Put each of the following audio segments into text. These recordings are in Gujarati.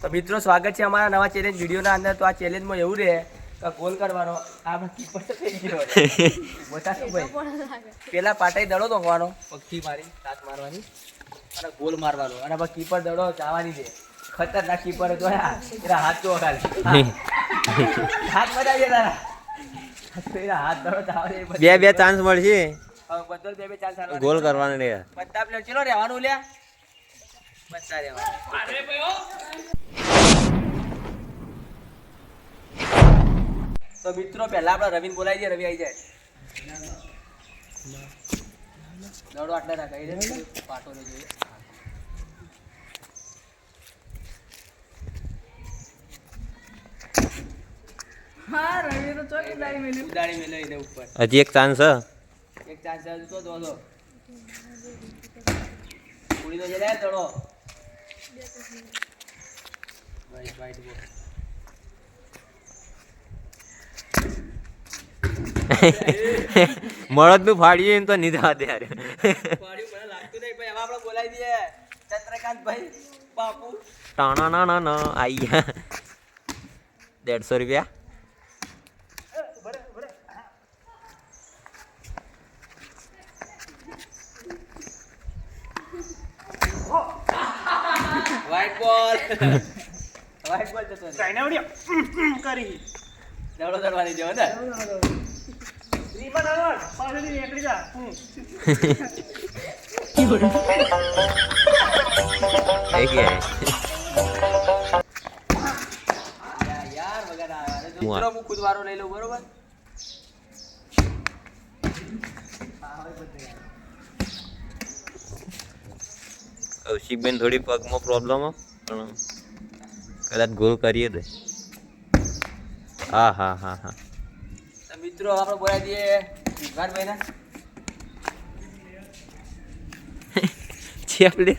તો મિત્રો સ્વાગત છે અમારા નવા ચેલેન્જ વિડીયોના અંદર. તો આ ચેલેન્જમાં એવું રહે કે ગોલ કરવાનો. આ કીપર તો થઈ ગયો બતાવો ભાઈ. પેલા પાટાઈ દડો દોખવાનો, પગથી મારી હાથ મારવાની અને ગોલ મારવાનો, અને પછી કીપર દડો ચાવાની છે. ખતરનાક કીપર જોયા એના હાથ તો ખાલી હાથ મજા તારા હાથ દડો ચાવાની બે ચાન્સ મળશે બધો બે ચાન્સ ગોલ કરવાનો રે. બધા પ્લેયર ચલો રહેવાનું લ્યા બધા રહેવાનું. તો મિત્રો પહેલા આપણે રવિને બોલાવી દઈએ. રવિ આવી જાય. દડો આટલા રાખાઈ દે પાટો ને જોઈએ. હા રવિ તો ચોક ઉડાડી મેલ્યું. ઉડાડી મેલે એને ઉપર. હજી એક ચાન્સ એક ચાન્સ તો દો ઉડી તો જલે દડો. વાઈટ વાઈટ બોલ. મળદ નું ફાડીએ એમ તો નિધા દે યાર. પાડ્યું મને લાગતું નહીં ભાઈ. હવે આપણે બોલાવી દઈએ ચંદ્રકાંત ભાઈ બાપુ. ટાણા ના ના ના આઈ 150 રૂપિયા. વ્હાઈટ બોલ. વ્હાઈટ બોલ જતો રહે. ચાઇના ઉડ્યો કરી દડો દડવાની જેવો ને. રીમા દરવાડ પાછળથી નીકળી જા. યાર વગર આવે. મિત્રો હું ખુદ વારો લઈ લઉં બરોબર. કૌશિકબેન થોડી પગમાં પ્રોબ્લેમ પણ કદાચ ગોલ કરીએ દે. હા હા હા હા. તો મિત્રો આપણે બોલાવી દઈએ વિભાનભાઈ ને. આપણે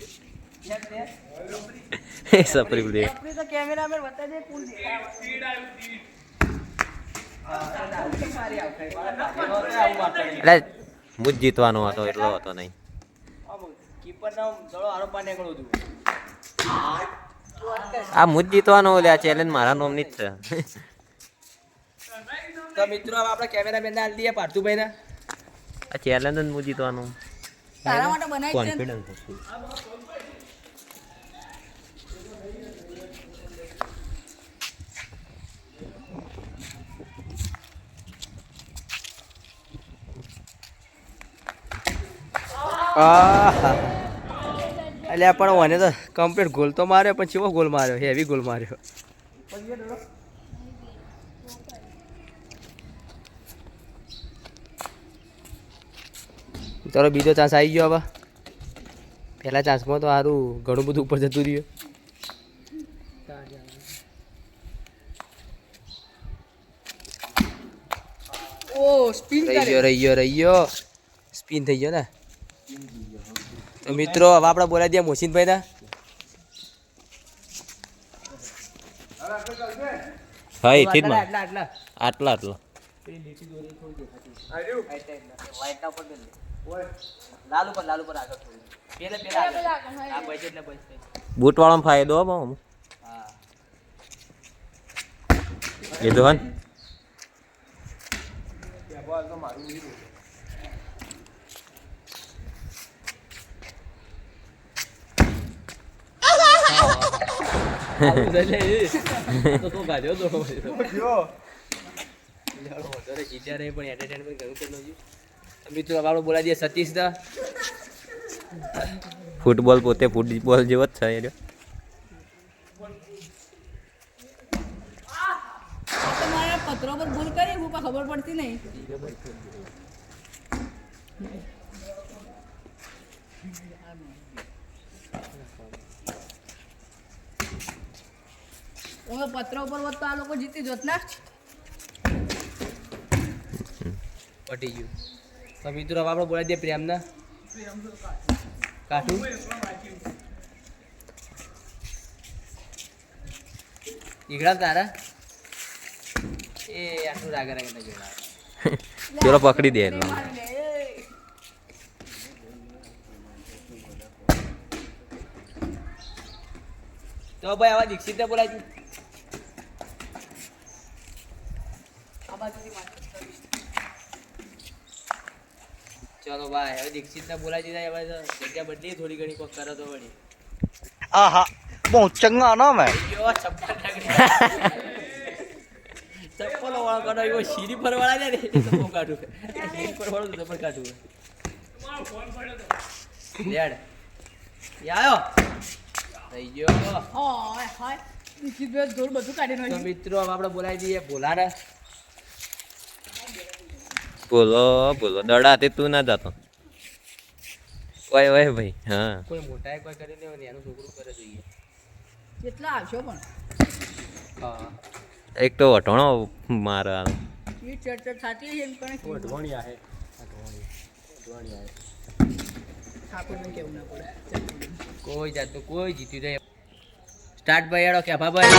સપરી પ્લે આપણે તો કેમેરામેન બતા દે કુલ દે. એટલે હું જ જીતવાનો હતો એટલો હતો નહીં. કીપર નો દડો આરોપા નીકળ્યો હતું. આ હું જ જીતવાનો ઓલે આ ચેલેન્જ મારા નોમની જ છે. તો મિત્રો હવે આપણે કેમેરામેન ને આલી દઈએ પાર્થુભાઈ ને. આ ચેલેન્જ જ હું જીતવાનો તારા માટે બનાવી છે. કોન્ફિડન્સ હતું. અલ્યા પણ મને તો કમ્પ્લીટ ગોલ તો માર્યો, પણ કેવો ગોલ માર્યો, હેવી ગોલ માર્યો. ચાલો બીજો ચાન્સ આવી ગયો. હવે પહેલા ચાન્સમાં તો સારું ઘણું બધું ઉપર જતું રહ્યું. ઓ સ્પિન કરે. રહી ગયો સ્પિન થઈ ગયો ને. તો મિત્રો હવે આપણે બોલાવી દઈએ મોહસિનભાઈ ને. હા એથી જ માં આટલા આટલા આટલા લાલુ પર આગળ થોડું. પેલા આગળ. આ બજેટ ને બજેટ. બૂટ વાળામાં ફાયદો હો બહુ. હા એ તો હન મિત્રો આપણે બોલાવી દઈએ સતીશ દા. ફૂટબોલ પોતે ફૂટબોલ જેવો જ છે એ રહ્યો. તમારા પત્રો પર ભૂલ કરી હું પણ ખબર પડતી નહીં. હવે પત્રો ઉપર હોત તો આ લોકો જીતી જોત ના. પટી ગયું. તો મિત્રો હવે આપણે બોલાવી દઈએ પ્રેમના. કાઠું ઈગડા તારા એ આટલું રાગે પેલો પકડી દે એટલે. મારી લે. તો ભાઈ હવે દીક્ષિતને બોલાય તું. ચલો ભાઈ હવે દીક્ષિતને બોલાવી દીધા. હવે તો જગ્યા બદલી થોડી ઘણી કોક કરો તો વળી. આહા બહુ ચંગા ના મેં જો ચપ્પલ ઢગલી. ચપ્પલો વાળો કાઢો એવો શીરી પર વાળા છે ને એ તો બહુ કાઢું. શીરી પર વાળો તો પણ કાઢું. લેડ. એ આયો. થઈ ગયો. તો મિત્રો હવે આપણે બોલાવી દઈએ ભોલાને. બોલો બોલો દડાથી તું ના જતો ઓય ઓય ભાઈ હા કોઈ મોટાએ કોઈ કરી લેવો ને એનું છોકરું કરે જોઈએ. કેટલા આવશો પણ હા એક તો વટોણો મારા એ ચર્ચા થતી છે એમ પણ ઢોણિયા હે. ઢોણિયા હે. ઠાકોરને કેવું ના પડે કોઈ જાતનું કોઈ જીત્યું નહીં. સ્ટાર્ટ ભાઈ હેડો કે ભાઈ.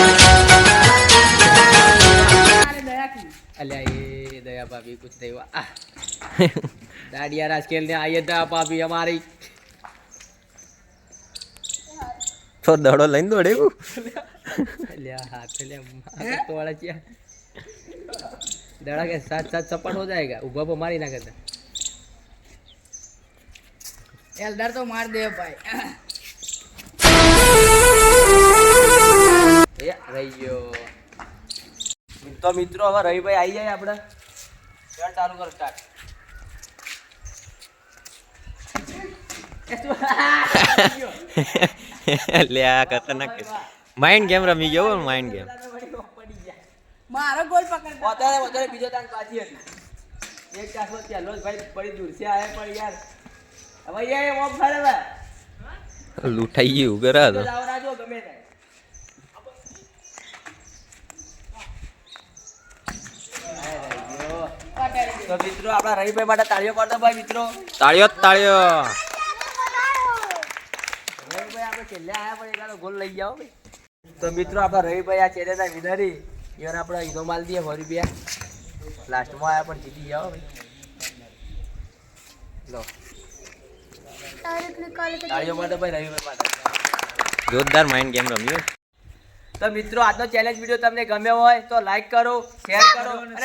અરે દયા કી અલ્યા એ દયા ભાભી કુછ નહીં हुआ. दाड़िया राज खेलने आई है दया भाभी हमारी. તો દડો લઈને દોડે એવું अल्या हाथ ले तो वाला क्या दड़ा के साथ साथ चपट हो जाएगा. ऊपर पर मारी ना करता. એલદાર તો માર દે ભાઈ એ રહી ગયો. તો મિત્રો હવે રવિભાઈ આવી જાય આપણે. ચાલુ કરો સ્ટાર્ટ. એટલે આ ખતરનાક માઇન્ડ ગેમ રમી ગયો માઇન્ડ ગેમ મારો ગોલ પકડ વધારે બીજો તાન પાછી હતી. એક ચાસો ચાલો ભાઈ પડી દૂર છે આયા પણ યાર હવે યાર ઓફ કરે ને લૂંટાઈ ગયું ગરા તો જાવ રાજો ગમે તે. તો મિત્રો આપણા રવિભાઈ માટે તાળીઓ પાડો ભાઈ મિત્રો. તાળીઓ તાળીઓ રવિભાઈ આપણે છેલ્લે આયા પણ એકાદો ગોલ લઈ જાઓ ભાઈ. તો મિત્રો આપણા રવિભાઈ આ ચેલેન્જના વિનરી ઈવન આપણે ઈનો માલ દઈએ 100 રૂપિયા. લાસ્ટમાં આયા પણ જીતી જાઓ ભાઈ. લો તાળીઓ માટે ભાઈ રવિભાઈ માટે. જોરદાર માઇન્ડ ગેમ રમ્યો તો મિત્રો આજનો ચેલેન્જ વિડીયો તમને ગમ્યો હોય તો લાઈક કરો, શેર કરો અને